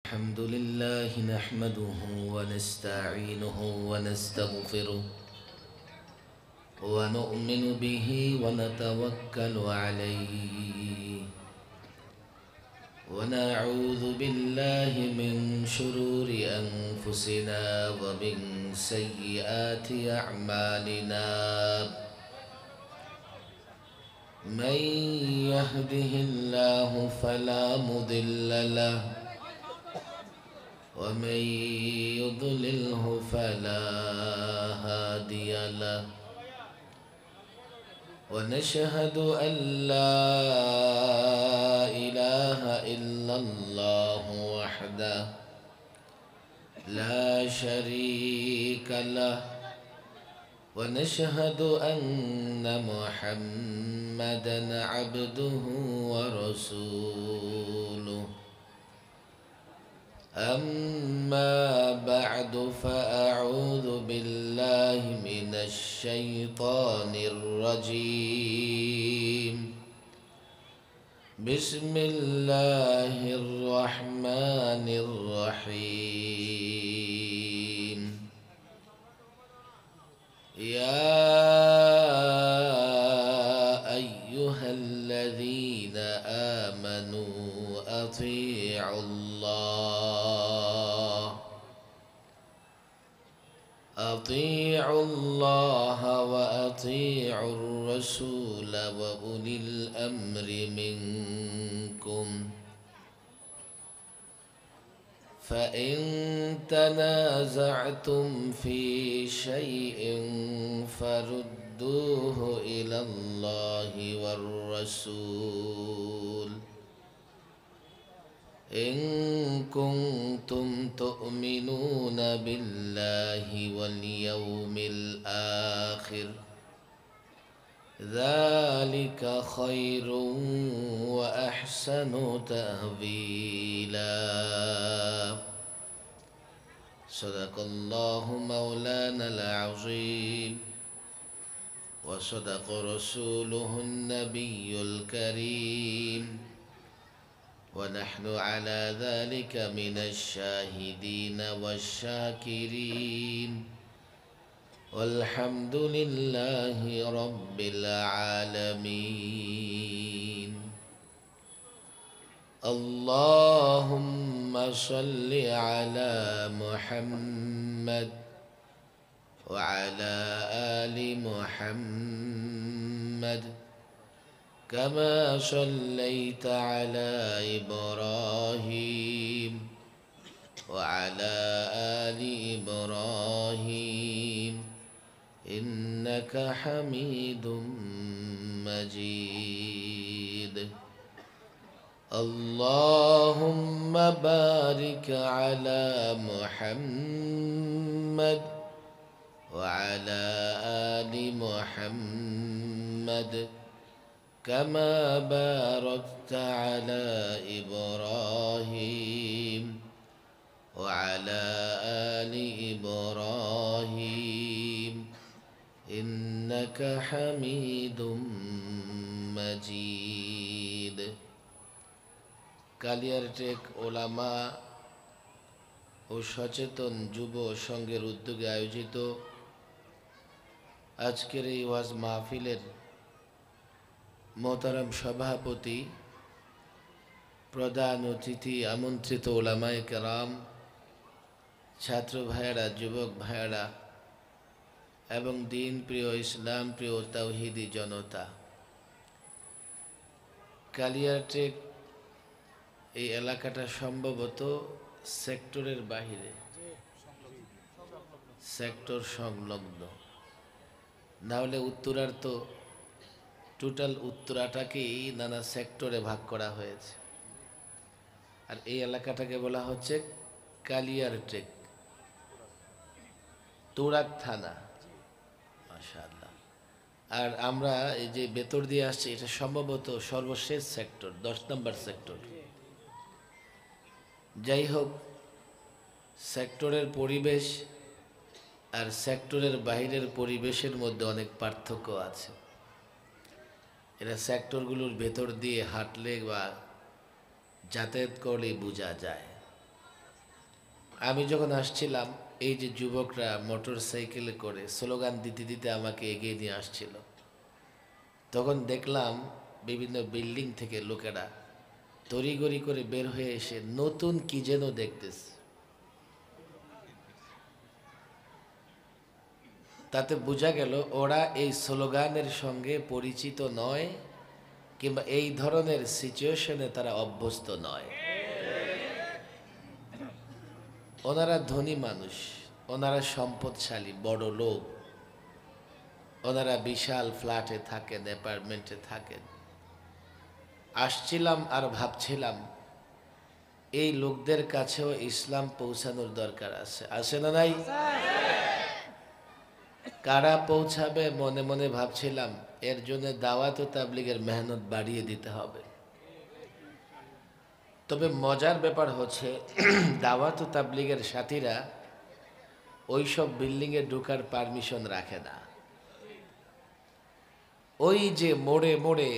الحمد لله نحمده ونستعينه ونستغفره ونؤمن به ونتوكل عليه ونعوذ بالله من شرور أنفسنا ومن سيئات أعمالنا من يهده الله فلا مضل له ومن يضلله فلا هادي له ونشهد أن لا إله إلا الله وحده لا شريك له ونشهد أن محمدا عبده ورسوله أما بعد فأعوذ بالله من الشيطان الرجيم بسم الله الرحمن الرحيم يا أيها الذين آمنوا أطيعوا الله وأطيعوا الرسول وأولي الأمر منكم فإن تنازعتم في شيء فردوه إلى الله والرسول إن كنتم تؤمنون بالله واليوم الآخر ذلك خير وأحسن تأويلا صدق الله مولانا العظيم وصدق رسوله النبي الكريم ونحن على ذلك من الشاهدين والشاكرين والحمد لله رب العالمين اللهم صل على محمد وعلى آل محمد كما صليت على إبراهيم وعلى آل إبراهيم إنك حميد مجيد اللهم بارك على محمد وعلى آل محمد كما باركت على إبراهيم وعلى آل إبراهيم إنك حميد مجيد কালিয়ারটেক ওলামা ও সচেতন যুব সংঘের উদ্যোগে আয়োজিত আজকের এই ওয়াজ মাহফিলের মোহতারাম সভাপতি প্রধান অতিথি আমন্ত্রিত ওলামায়ে কেরাম ছাত্র ভাইয়েরা যুবক ভাইয়েরা এবং দিন প্রিয় ইসলাম প্রিয় তাওহীদি জনতা কালিয়ারটেক এই এলাকাটা সম্ভবত সেক্টরের বাহিরে সেক্টর সংলগ্ন না হলে উত্তরার তো টোটাল উত্তরাটাকেই নানা সেক্টরে ভাগ করা হয়েছে আর এই এলাকাটাকে বলা হচ্ছে কালিয়ারটেক তুরাগ থানা মাশাআল্লাহ আর আমরা এই যে ভেতর দিয়ে আসছি এটা সম্ভবত সর্বশেষ সেক্টর 10 নম্বর সেক্টর যাই হোক সেক্টরের পরিবেশ আর সেক্টরের বাইরের পরিবেশের মধ্যে অনেক পার্থক্য আছে এরা সেক্টরগুলোর ভেতর দিয়ে হাঁটলে বা যাতায়াত করলেই বোঝা যায় আমি যখন আসছিলাম, এই যে যুবকরা মোটর সাইকেলে করে স্লোগান দিতে দিতে আমাকে এগিয়ে নিয়ে আসছিল, তখন দেখলাম বিভিন্ন বিল্ডিং থেকে লোকেরা তড়িঘড়ি করে বের হয়ে এসে নতুন কি যেন দেখতেছে। তাতে বোঝা গেল ওরা এই স্লোগানের সঙ্গে পরিচিত নয়, কিংবা এই ধরনের সিচুয়েশনে তারা অভ্যস্ত নয়। ওনারা ধনী মানুষ, ওনারা সম্পদশালী বড় লোক, ওনারা বিশাল ফ্ল্যাটে থাকেন, অ্যাপার্টমেন্টে থাকেন। আসছিলাম আর ভাবছিলাম এই লোকদের কাছেও ইসলাম পৌঁছানোর দরকার আছে, আছে না নাই? কারা পৌঁছাবে মনে মনে ভাবছিলাম। এর জন্য দাওয়াত ও তাবলীগের মেহনত বাড়িয়ে দিতে হবে। তবে মজার ব্যাপার হচ্ছে দাওয়াত ও তাবলীগের সাথীরা ওই সব বিল্ডিংয়ে ঢোকার পারমিশন রাখে না। ওই যে মোড়ে মোড়ে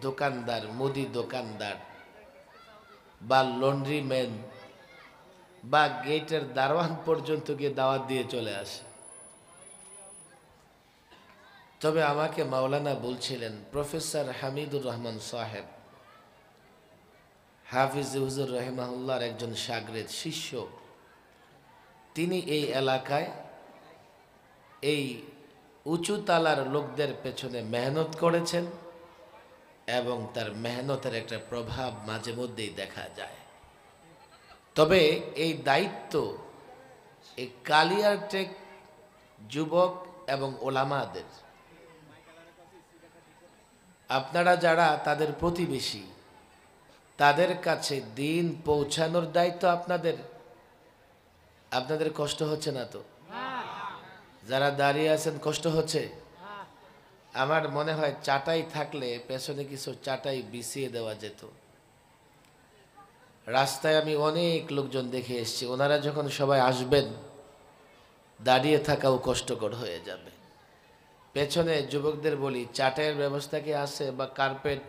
দোকানদার, মুদি দোকানদার বা লন্ড্রি ম্যান বা গেটের দারোয়ান পর্যন্ত গিয়ে দাওয়াত দিয়ে চলে আসে। তবে আমাকে মাওলানা বলছিলেন, প্রফেসর হামিদুর রহমান সাহেব, হাফিজ হুজুর রহিমাহুল্লাহর একজন শাগরেদ শিষ্য, তিনি এই এলাকায় এই উঁচু তালার লোকদের পেছনে মেহনত করেছেন এবং তার মেহনতের একটা প্রভাব মাঝে মধ্যেই দেখা যায়। তবে এই দায়িত্ব এই কালিয়ারটেক যুবক এবং ওলামাদের, আপনারা যারা তাদের প্রতিবেশী, তাদের কাছে দিন পৌঁছানোর দায়িত্ব আপনাদের। আপনাদের কষ্ট হচ্ছে না তো? যারা দাঁড়িয়ে আছেন কষ্ট হচ্ছে? আমার মনে হয় চাটাই থাকলে পেছনে কিছু চাটাই বিছিয়ে দেওয়া যেত। রাস্তায় আমি অনেক লোকজন দেখে এসেছি, ওনারা যখন সবাই আসবেন দাঁড়িয়ে থাকাও কষ্টকর হয়ে যাবে। পেছনে যুবকদের বলি, চাটাইয়ের ব্যবস্থা কি আছে, বা কার্পেট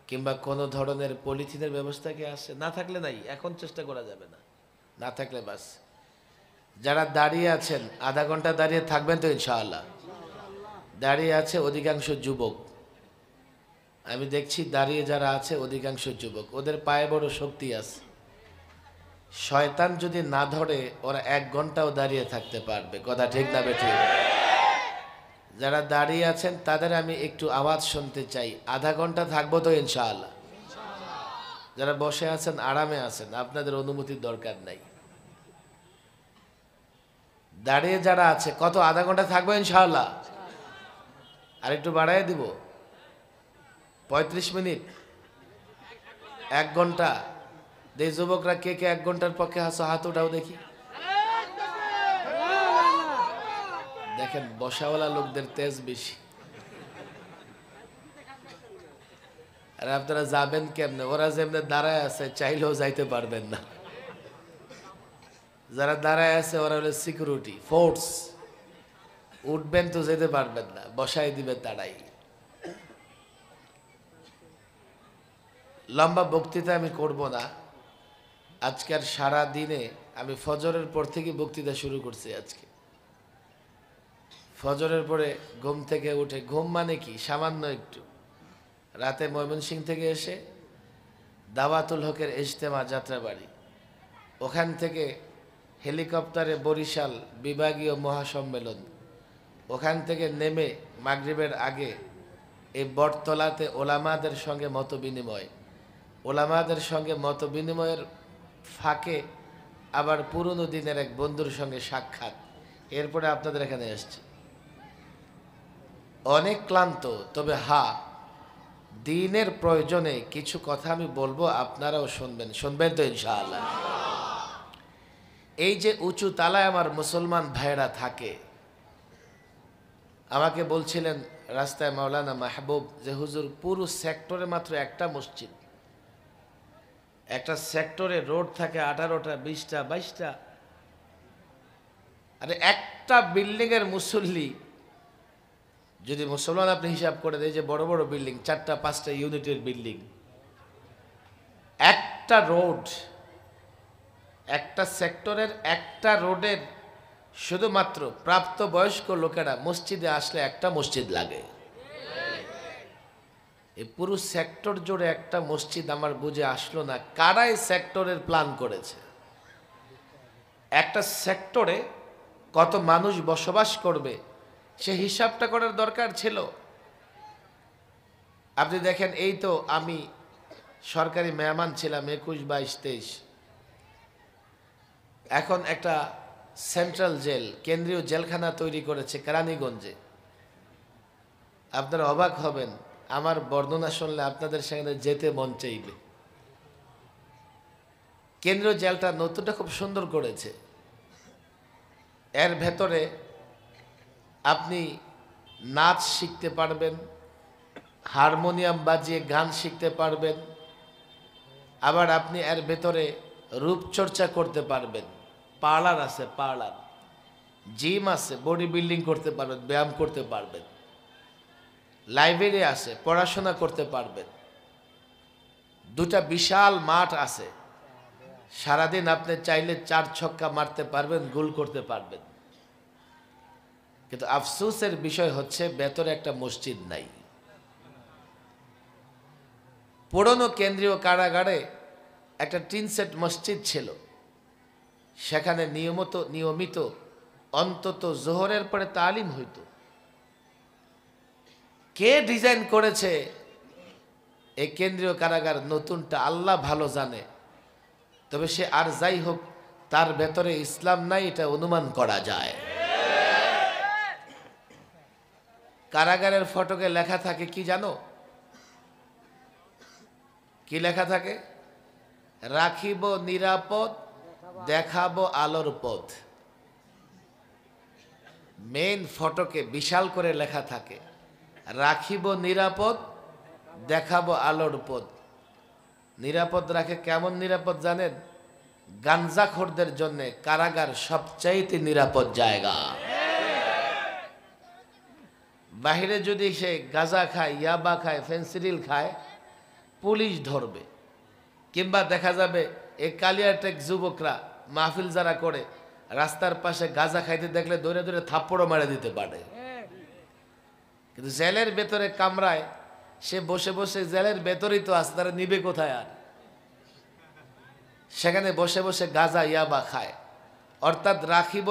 কিংবা কোনো ধরনের পলিথিনের ব্যবস্থা কি আছে? না থাকলে নাই, এখন চেষ্টা করা যাবে না, না থাকলে বাস। যারা দাঁড়িয়ে আছেন আধা ঘন্টা দাঁড়িয়ে থাকবেন তো ইনশাআল্লাহ? দাঁড়িয়ে আছে অধিকাংশ যুবক, আমি দেখছি দাঁড়িয়ে যারা আছে অধিকাংশ যুবক, ওদের পায়ে বড় শক্তি আছে। শয়তান যদি না ধরে ওরা 1 ঘন্টাও দাঁড়িয়ে থাকতে পারবে, কথা ঠিক না বেঠিক? যারা দাঁড়িয়ে আছেন তাদের আমি একটু আওয়াজ শুনতে চাই, আধা ঘন্টা থাকবো তো ইনশাআল্লাহ? যারা বসে আছেন আরামে আছেন, আপনাদের অনুমতির দরকার নাই। দাঁড়িয়ে যারা আছে কত, আধা ঘন্টা থাকবো ইনশাআল্লাহ? আর একটু বাড়াই দিব, 35 মিনিট, 1 ঘন্টা। এই যুবকরা কে কে 1 ঘন্টার পক্ষে আছো, হাত উঠাও দেখি। দেখেন বসাওয়ালা লোকদের তেজ বেশি। আর আপনারা যাবেন কেমনে? ওরা যেমনে দাঁড়ায় আছে চাইলেও যাইতে পারবেন না। যারা দাঁড়ায় আছে ওরা হলো সিকিউরিটি ফোর্স, উঠবেন তো যেতে পারবেন না, বসাই দিবে তারাই। লম্বা বক্তৃতা আমি করব না আজকের সারা দিনে। আমি ফজরের পর থেকে বক্তৃতা শুরু করছি আজকে। ফজরের পরে ঘুম থেকে উঠে, ঘুম মানে কি সামান্য একটু, রাতে ময়মনসিংহ থেকে এসে দাওয়াতুল হকের ইজতেমা যাত্রাবাড়ি, ওখান থেকে হেলিকপ্টারে বরিশাল বিভাগীয় মহাসম্মেলন, ওখান থেকে নেমে মাগরিবের আগে এই বটতলাতে ওলামাদের সঙ্গে মত বিনিময়, ওলামাদের সঙ্গে মত বিনিময়ের ফাঁকে আবার পুরনো দিনের এক বন্ধুর সঙ্গে সাক্ষাৎ, এরপরে আপনাদের এখানে এসছি। অনেক ক্লান্ত, তবে দিনের প্রয়োজনে কিছু কথা আমি বলবো, আপনারাও শুনবেন, শুনবেন তো ইনশাআল্লাহ? এই যে উঁচু তালায় আমার মুসলমান ভাইয়েরা থাকে, আমাকে বলছিলেন রাস্তায় মাওলানা মাহবুব যে হুজুর পুরো সেক্টরে মাত্র একটা মসজিদ, একটা সেক্টরে রোড থাকে 18টা 20টা 22টা, আরে একটা বিল্ডিং এর মুসল্লি যদি মুসলমান আপনি হিসাব করে দেয় যে বড় বড় বিল্ডিং 4টা 5টা ইউনিটের বিল্ডিং, একটা রোড একটা সেক্টরের একটা রোডের শুধুমাত্র প্রাপ্তবয়স্ক লোকেরা মসজিদে আসলে একটা মসজিদ লাগে। এই পুরো সেক্টর জুড়ে একটা মসজিদ আমার বুঝে আসলো না, কারা এই সেক্টরের প্ল্যান করেছে? একটা সেক্টরে কত মানুষ বসবাস করবে সে হিসাবটা করার দরকার ছিল। আপনি দেখেন, এই তো আমি সরকারি মেহমান ছিলাম 21, 22, 23। এখন একটা সেন্ট্রাল জেল, কেন্দ্রীয় জেলখানা তৈরি করেছে কেরানীগঞ্জে। আপনারা অবাক হবেন, আমার বর্ণনা শুনলে আপনাদের সেখানে যেতে মন চাইবে। কেন্দ্রীয় জেলটা নতুনটা খুব সুন্দর করেছে। এর ভেতরে আপনি নাচ শিখতে পারবেন, হারমোনিয়াম বাজিয়ে গান শিখতে পারবেন, আবার আপনি এর ভেতরে রূপচর্চা করতে পারবেন। পার্লার আছে, পার্লার, জিম আছে, বডি বিল্ডিং করতে পারবেন, ব্যায়াম করতে পারবেন। লাইব্রেরি আছে, পড়াশোনা করতে পারবেন। দুটা বিশাল মাঠ আছে, সারাদিন আপনি চাইলে 4 ছক্কা মারতে পারবেন, গোল করতে পারবেন। কিন্তু আফসোসের বিষয় হচ্ছে ভেতরে একটা মসজিদ নাই। পুরনো কেন্দ্রীয় কারাগারে একটা টিন সেট মসজিদ ছিল, সেখানে নিয়মিত অন্তত জোহরের পরে তালিম হইতো। কে ডিজাইন করেছে এই কেন্দ্রীয় কারাগার নতুনটা আল্লাহ ভালো জানে। তবে সে আর যাই হোক, তার ভেতরে ইসলাম নাই এটা অনুমান করা যায়। কারাগারের ফটকে লেখা থাকে কি জানো? কি লেখা থাকে? রাখিব নিরাপদ, দেখাবো আলোর পথ। মেইন ফটকে বিশাল করে লেখা থাকে, রাখিব নিরাপদ, দেখাবো আলোর পথ। নিরাপদ রাখে, কেমন নিরাপদ জানেন? গাঞ্জাখোরদের জন্য কারাগার সবচাইতে নিরাপদ জায়গা। বাহিরে যদি সে গাঁজা খায়, ইয়াবা খায়, ফেন্সিডিল খায়, পুলিশ ধরবে। কিংবা দেখা যাবে এই কালিয়াটেক যুবকরা মাহফিল যারা করে, রাস্তার পাশে গাঁজা খাইতে দেখলে দৌড়ে দৌড়ে থাপ্পড়ও মেরে দিতে পারে। কিন্তু জেলের ভেতরে কামরায় সে বসে বসে, জেলের ভেতরেই তো আছে, তারা নিবে কোথায় আর? সেখানে বসে বসে গাঁজা ইয়াবা খায়। অর্থাৎ রাখিব